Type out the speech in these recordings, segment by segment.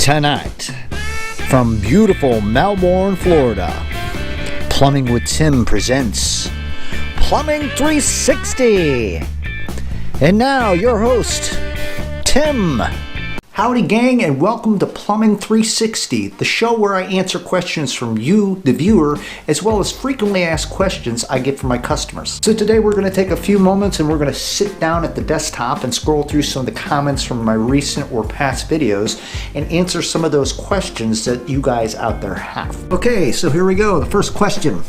Tonight, from beautiful Melbourne, Florida, Plumbing with Tim presents Plumbing 360. And now, your host, Tim. Howdy gang, and welcome to Plumbing 360, the show where I answer questions from you, the viewer, as well as frequently asked questions I get from my customers. So today we're going to take a few moments and we're going to sit down at the desktop and scroll through some of the comments from my recent or past videos and answer some of those questions that you guys out there have. Okay, so here we go. The first question.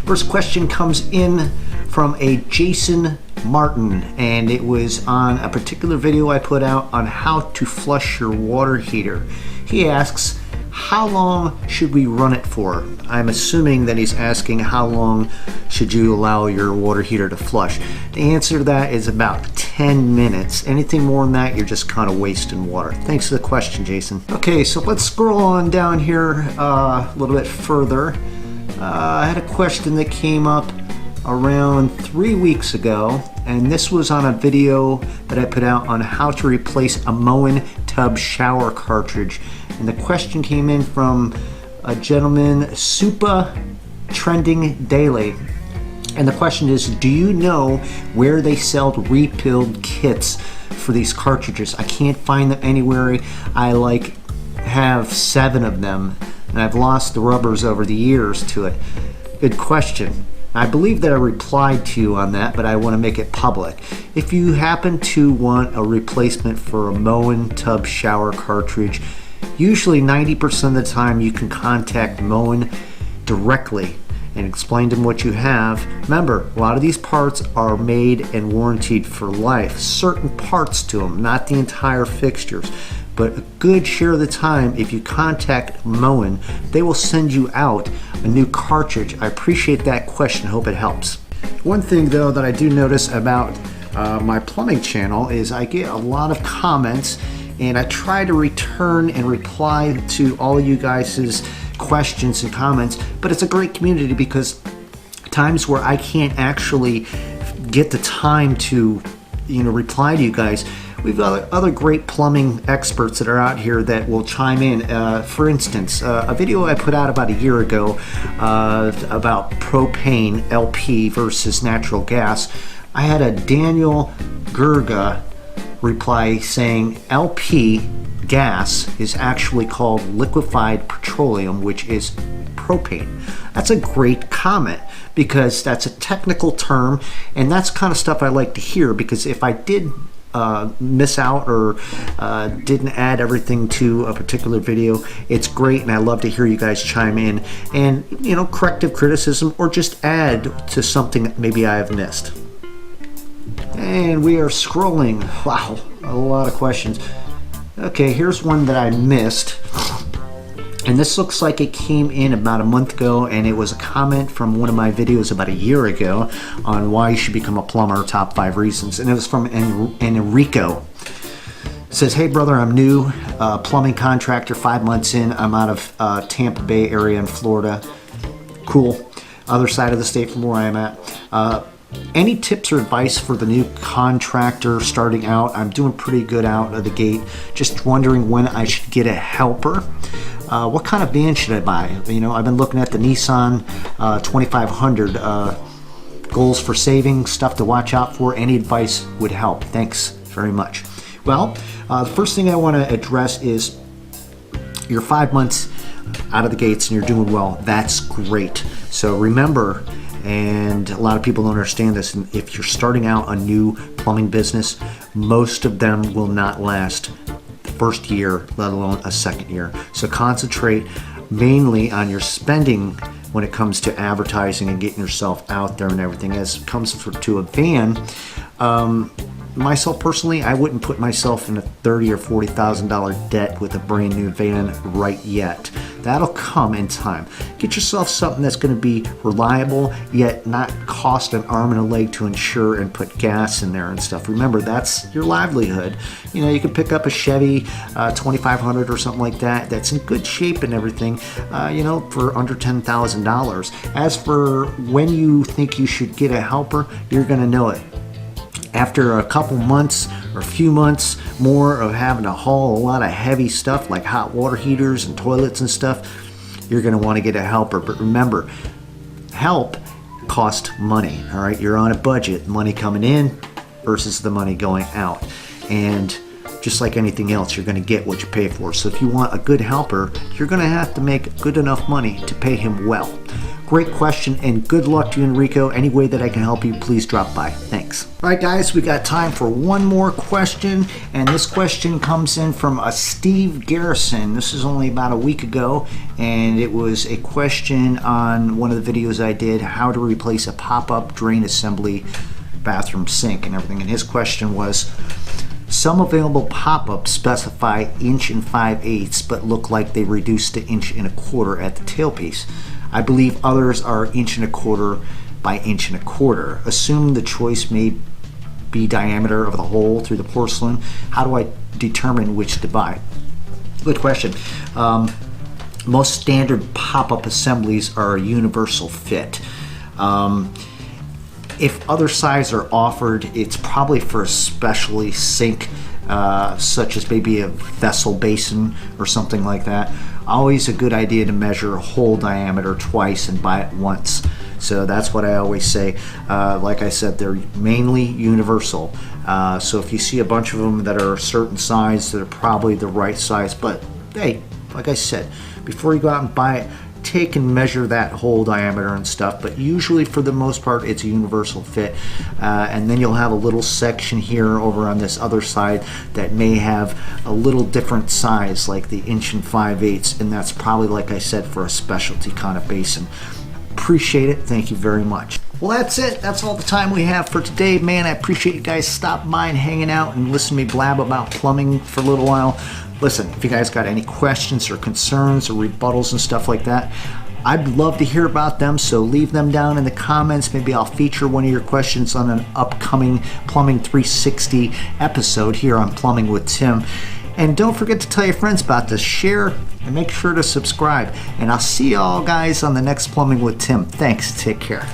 First question comes in from a Jason Martin, and it was on a particular video I put out on how to flush your water heater. He asks, how long should we run it for? I'm assuming that he's asking how long should you allow your water heater to flush. The answer to that is about 10 minutes. Anything more than that, you're just kind of wasting water. Thanks for the question, Jason. Okay, so let's scroll on down here a little bit further. I had a question that came up around 3 weeks ago, and this was on a video that I put out on how to replace a Moen tub shower cartridge. And the question came in from a gentleman, Supa Trending Daily. And the question is, do you know where they sell refilled kits for these cartridges? I can't find them anywhere. I have 7 of them, and I've lost the rubbers over the years to it. Good question. I believe that I replied to you on that, but I want to make it public. If you happen to want a replacement for a Moen tub shower cartridge, usually 90% of the time you can contact Moen directly and explain to them what you have. Remember, a lot of these parts are made and warranted for life. Certain parts to them, not the entire fixtures. But a good share of the time, if you contact Moen, they will send you out a new cartridge. I appreciate that question. Hope it helps. One thing, though, that I do notice about my plumbing channel is I get a lot of comments, and I try to return and reply to all of you guys' questions and comments. But it's a great community because times where I can't actually get the time to reply to you guys, we've got other great plumbing experts that are out here that will chime in. For instance, a video I put out about a year ago about propane LP versus natural gas. I had a Daniel Gurga reply saying LP gas is actually called liquefied petroleum, which is propane. That's a great comment because that's a technical term, and that's kind of stuff I like to hear, because if I did miss out or didn't add everything to a particular video, it's great, and I love to hear you guys chime in and corrective criticism or just add to something that maybe I have missed. And we are scrolling. Wow, a lot of questions. Okay, here's one that I missed, and this looks like it came in about a month ago, and it was a comment from one of my videos about a year ago on why you should become a plumber, top 5 reasons, and it was from Enrico. It says, hey brother, I'm new, plumbing contractor, 5 months in. I'm out of Tampa Bay area in Florida. Cool. Other side of the state from where I'm at. Any tips or advice for the new contractor starting out? I'm doing pretty good out of the gate. Just wondering when I should get a helper. What kind of van should I buy? I've been looking at the Nissan 2500. Goals for saving, stuff to watch out for. Any advice would help. Thanks very much. Well, the first thing I want to address is you're 5 months out of the gates and you're doing well. That's great. So remember, and a lot of people don't understand this, and if you're starting out a new plumbing business, most of them will not last the first year, let alone a second year. So concentrate mainly on your spending when it comes to advertising and getting yourself out there and everything. As it comes to a van, myself personally, I wouldn't put myself in a $30,000 or $40,000 debt with a brand new van right yet. That'll come in time. Get yourself something that's going to be reliable, yet not cost an arm and a leg to insure and put gas in there and stuff. Remember, that's your livelihood. You can pick up a Chevy 2500 or something like that that's in good shape and everything, for under $10,000. As for when you think you should get a helper, you're going to know it. After a couple months or a few months more of having to haul a lot of heavy stuff like hot water heaters and toilets and stuff, you're going to want to get a helper. But remember, help costs money. All right, you're on a budget, money coming in versus the money going out. And just like anything else, you're going to get what you pay for. So if you want a good helper, you're going to have to make good enough money to pay him well. Great question, and good luck to you, Enrico. Any way that I can help you, please drop by. Thanks. All right, guys, we got time for one more question, and this question comes in from a Steve Garrison. This is only about a week ago, and it was a question on one of the videos I did, how to replace a pop-up drain assembly bathroom sink and everything. And his question was, some available pop-ups specify 1 5/8 but look like they reduced to 1 1/4 at the tailpiece. I believe others are 1 1/4 by 1 1/4. Assume the choice may be diameter of the hole through the porcelain. How do I determine which to buy? Good question. Most standard pop-up assemblies are a universal fit. If other sizes are offered, it's probably for a specialty sink, such as maybe a vessel basin or something like that. Always a good idea to measure a hole diameter twice and buy it once. So that's what I always say. Like I said, they're mainly universal. So if you see a bunch of them that are a certain size, they're probably the right size. But hey, like I said, before you go out and buy it, take and measure that hole diameter and stuff. But usually, for the most part, it's a universal fit. And then you'll have a little section here over on this other side that may have a little different size, like the 1 5/8, and that's probably, like I said, for a specialty kind of basin. Appreciate it. Thank you very much. Well, that's it. That's all the time we have for today. Man, I appreciate you guys stopping by and hanging out and listening to me blab about plumbing for a little while. Listen, if you guys got any questions or concerns or rebuttals and stuff like that, I'd love to hear about them, so leave them down in the comments. Maybe I'll feature one of your questions on an upcoming Plumbing 360 episode here on Plumbing with Tim. And don't forget to tell your friends about this, share, and make sure to subscribe. And I'll see you all guys on the next Plumbing with Tim. Thanks. Take care.